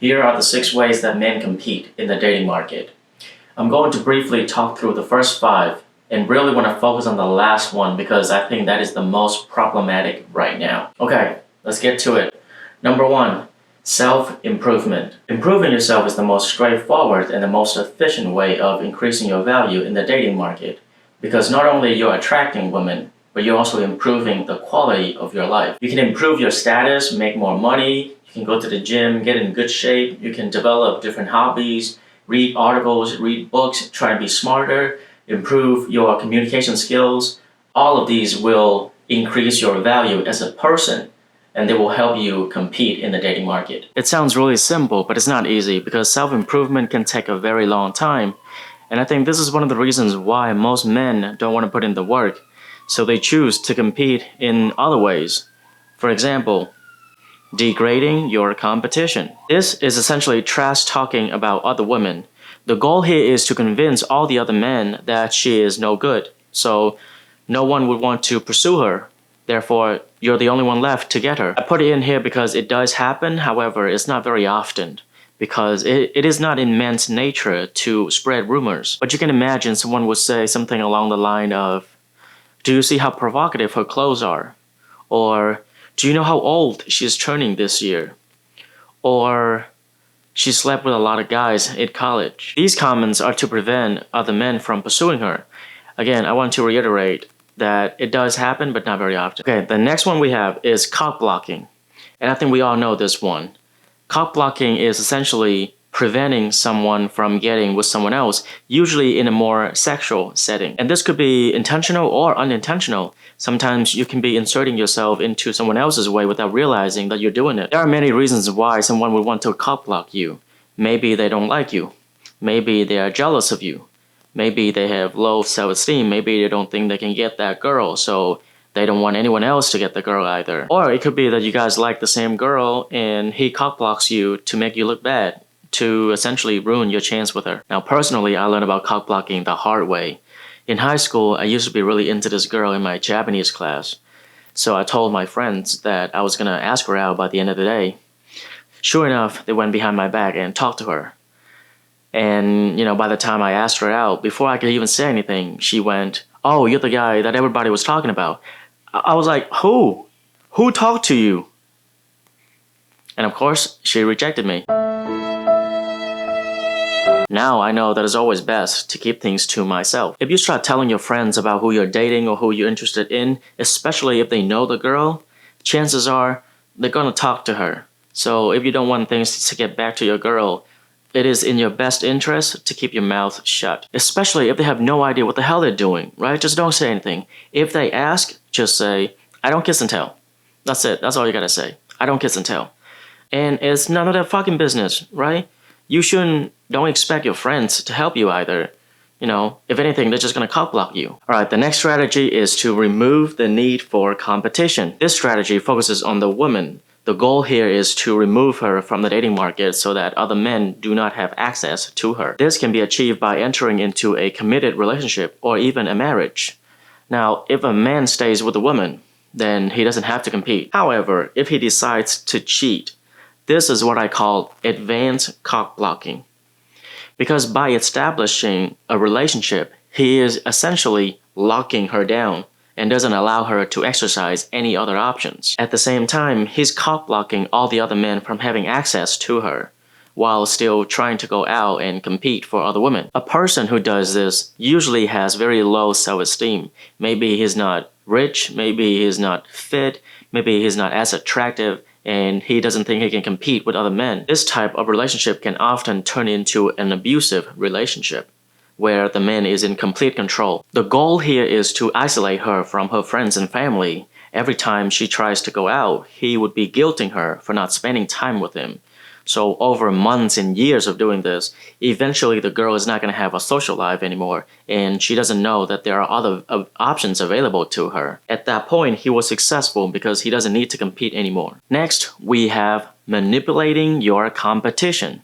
Here are the 6 ways that men compete in the dating market. I'm going to briefly talk through the first 5 and really want to focus on the last one because I think that is the most problematic right now. Okay, let's get to it. Number 1, self-improvement. Improving yourself is the most straightforward and the most efficient way of increasing your value in the dating market because not only you're attracting women, but you're also improving the quality of your life. You can improve your status, make more money, you can go to the gym, get in good shape, you can develop different hobbies, read articles, read books, try to be smarter, improve your communication skills. All of these will increase your value as a person and they will help you compete in the dating market. It sounds really simple, but it's not easy because self-improvement can take a very long time. And I think this is one of the reasons why most men don't want to put in the work. So they choose to compete in other ways. For example, degrading your competition. This is essentially trash talking about other women. The goal here is to convince all the other men that she is no good. So no one would want to pursue her. Therefore, you're the only one left to get her. I put it in here because it does happen. However, it's not very often because it is not in men's nature to spread rumors. But you can imagine someone would say something along the line of, "Do you see how provocative her clothes are?" Or, "Do you know how old she's turning this year?" Or, "She slept with a lot of guys at college." These comments are to prevent other men from pursuing her. Again, I want to reiterate that it does happen, but not very often. Okay, the next one we have is cock blocking. And I think we all know this one. Cock blocking is essentially preventing someone from getting with someone else, usually in a more sexual setting. And this could be intentional or unintentional. Sometimes you can be inserting yourself into someone else's way without realizing that you're doing it. There are many reasons why someone would want to cock block you. Maybe they don't like you. Maybe they are jealous of you. Maybe they have low self-esteem. Maybe they don't think they can get that girl, so they don't want anyone else to get the girl either. Or it could be that you guys like the same girl and he cock blocks you to make you look bad, to essentially ruin your chance with her. Now personally, I learned about cock blocking the hard way. In high school, I used to be really into this girl in my Japanese class. So I told my friends that I was gonna ask her out by the end of the day. Sure enough, they went behind my back and talked to her. And, by the time I asked her out, before I could even say anything, she went, "Oh, you're the guy that everybody was talking about." I was like, "Who? Who talked to you?" And of course, she rejected me. Now I know that it's always best to keep things to myself. If you start telling your friends about who you're dating or who you're interested in, especially if they know the girl, chances are they're gonna talk to her. So if you don't want things to get back to your girl, it is in your best interest to keep your mouth shut. Especially if they have no idea what the hell they're doing, right? Just don't say anything. If they ask, just say, "I don't kiss and tell." That's it. That's all you gotta say. "I don't kiss and tell." And it's none of their fucking business, right? Don't expect your friends to help you either. If anything, they're just gonna cock block you. Alright, the next strategy is to remove the need for competition. This strategy focuses on the woman. The goal here is to remove her from the dating market so that other men do not have access to her. This can be achieved by entering into a committed relationship or even a marriage. Now, if a man stays with a woman, then he doesn't have to compete. However, if he decides to cheat, this is what I call advanced cock blocking. Because by establishing a relationship, he is essentially locking her down and doesn't allow her to exercise any other options. At the same time, he's cock blocking all the other men from having access to her, while still trying to go out and compete for other women. A person who does this usually has very low self-esteem. Maybe he's not rich, maybe he's not fit, maybe he's not as attractive, and he doesn't think he can compete with other men. This type of relationship can often turn into an abusive relationship, where the man is in complete control. The goal here is to isolate her from her friends and family. Every time she tries to go out, he would be guilting her for not spending time with him. So over months and years of doing this, eventually the girl is not going to have a social life anymore, and she doesn't know that there are other options available to her. At that point, he was successful because he doesn't need to compete anymore. Next, we have manipulating your competition.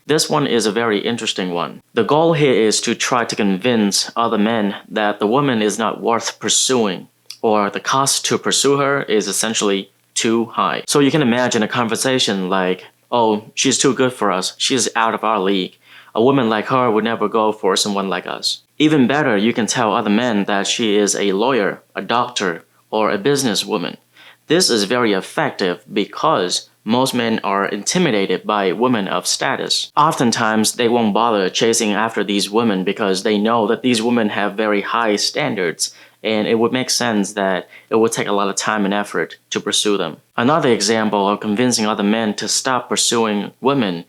This one is a very interesting one. The goal here is to try to convince other men that the woman is not worth pursuing, or the cost to pursue her is essentially too high. So you can imagine a conversation like, "Oh, she's too good for us. She's out of our league. A woman like her would never go for someone like us." Even better, you can tell other men that she is a lawyer, a doctor, or a businesswoman. This is very effective because most men are intimidated by women of status. Oftentimes, they won't bother chasing after these women because they know that these women have very high standards, and it would make sense that it would take a lot of time and effort to pursue them. Another example of convincing other men to stop pursuing women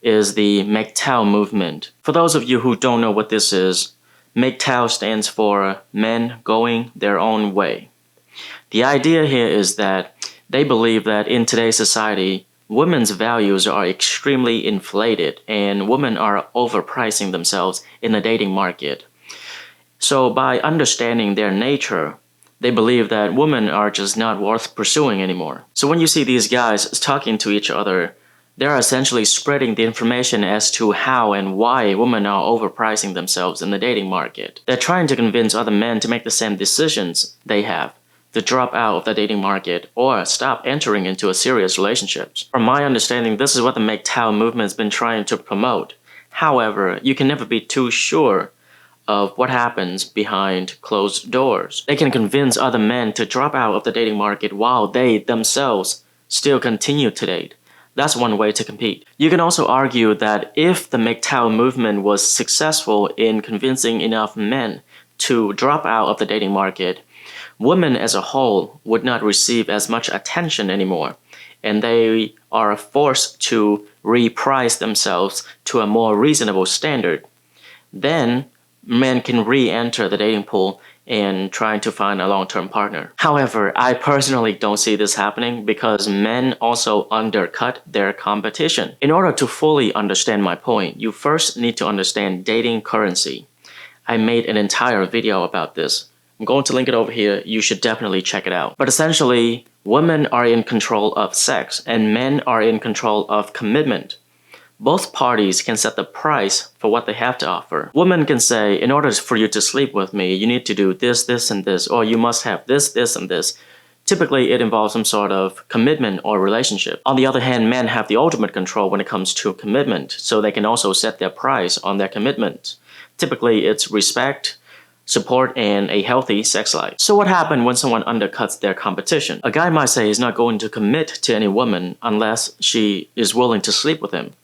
is the MGTOW movement. For those of you who don't know what this is, MGTOW stands for Men Going Their Own Way. The idea here is that they believe that in today's society, women's values are extremely inflated and women are overpricing themselves in the dating market. So by understanding their nature, they believe that women are just not worth pursuing anymore. So when you see these guys talking to each other, they're essentially spreading the information as to how and why women are overpricing themselves in the dating market. They're trying to convince other men to make the same decisions they have, to drop out of the dating market or stop entering into a serious relationship. From my understanding, this is what the MGTOW movement has been trying to promote. However, you can never be too sure of what happens behind closed doors. They can convince other men to drop out of the dating market while they themselves still continue to date. That's one way to compete. You can also argue that if the MGTOW movement was successful in convincing enough men to drop out of the dating market, women as a whole would not receive as much attention anymore, and they are forced to reprice themselves to a more reasonable standard. Then, men can re-enter the dating pool and trying to find a long-term partner. However, I personally don't see this happening because men also undercut their competition. In order to fully understand my point, you first need to understand dating currency. I made an entire video about this. I'm going to link it over here. You should definitely check it out. But essentially, women are in control of sex and men are in control of commitment. Both parties can set the price for what they have to offer. Women can say, in order for you to sleep with me, you need to do this, this, and this, or you must have this, this, and this. Typically, it involves some sort of commitment or relationship. On the other hand, men have the ultimate control when it comes to commitment, so they can also set their price on their commitment. Typically, it's respect, support, and a healthy sex life. So what happens when someone undercuts their competition? A guy might say he's not going to commit to any woman unless she is willing to sleep with him.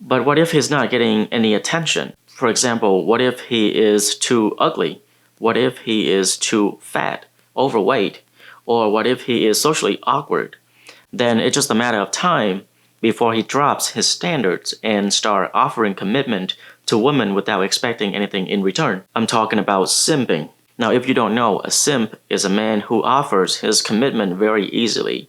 But what if he's not getting any attention? For example, what if he is too ugly? What if he is too fat, overweight? Or what if he is socially awkward? Then it's just a matter of time before he drops his standards and start offering commitment to women without expecting anything in return. I'm talking about simping. Now, if you don't know, a simp is a man who offers his commitment very easily.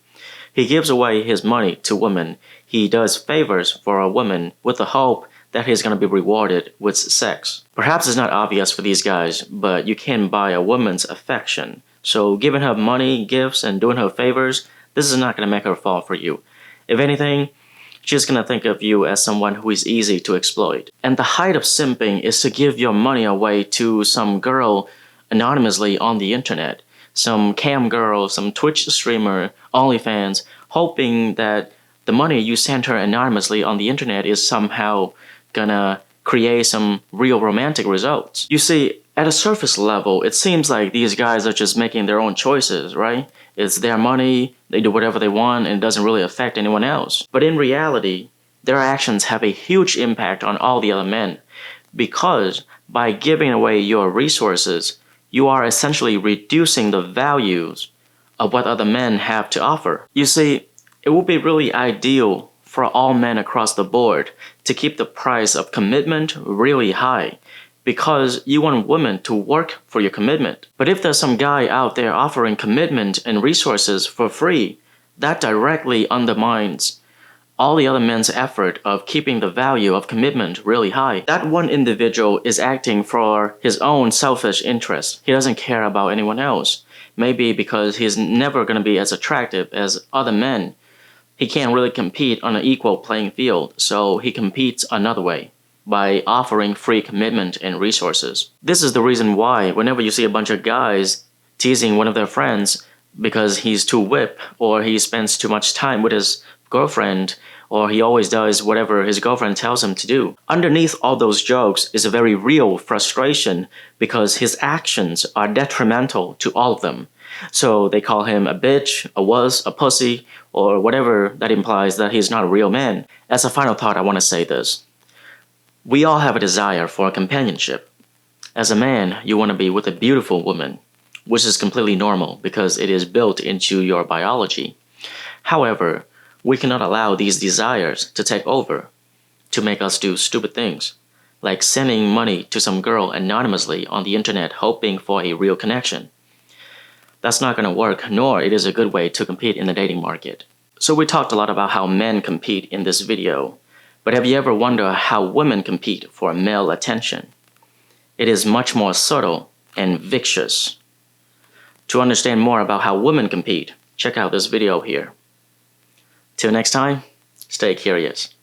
He gives away his money to women. He does favors for a woman with the hope that he's going to be rewarded with sex. Perhaps it's not obvious for these guys, but you can buy a woman's affection. So giving her money, gifts, and doing her favors, this is not going to make her fall for you. If anything, she's going to think of you as someone who is easy to exploit. And the height of simping is to give your money away to some girl anonymously on the internet. Some cam girl, some Twitch streamer, OnlyFans, hoping that the money you sent her anonymously on the internet is somehow gonna create some real romantic results. You see, at a surface level, it seems like these guys are just making their own choices, right? It's their money, they do whatever they want, and it doesn't really affect anyone else. But in reality, their actions have a huge impact on all the other men, because by giving away your resources, you are essentially reducing the values of what other men have to offer. You see, it would be really ideal for all men across the board to keep the price of commitment really high, because you want women to work for your commitment. But if there's some guy out there offering commitment and resources for free, that directly undermines all the other men's effort of keeping the value of commitment really high. That one individual is acting for his own selfish interest. He doesn't care about anyone else. Maybe because he's never going to be as attractive as other men. He can't really compete on an equal playing field, so he competes another way, by offering free commitment and resources. This is the reason why whenever you see a bunch of guys teasing one of their friends because he's too whipped or he spends too much time with his girlfriend or he always does whatever his girlfriend tells him to do. Underneath all those jokes is a very real frustration because his actions are detrimental to all of them. So they call him a bitch, a wuss, a pussy, or whatever that implies that he's not a real man. As a final thought, I want to say this. We all have a desire for companionship. As a man, you want to be with a beautiful woman, which is completely normal because it is built into your biology. However, we cannot allow these desires to take over, to make us do stupid things, like sending money to some girl anonymously on the internet hoping for a real connection. That's not going to work, nor it is a good way to compete in the dating market. So we talked a lot about how men compete in this video, but have you ever wondered how women compete for male attention? It is much more subtle and vicious. To understand more about how women compete, check out this video here. Till next time, stay curious.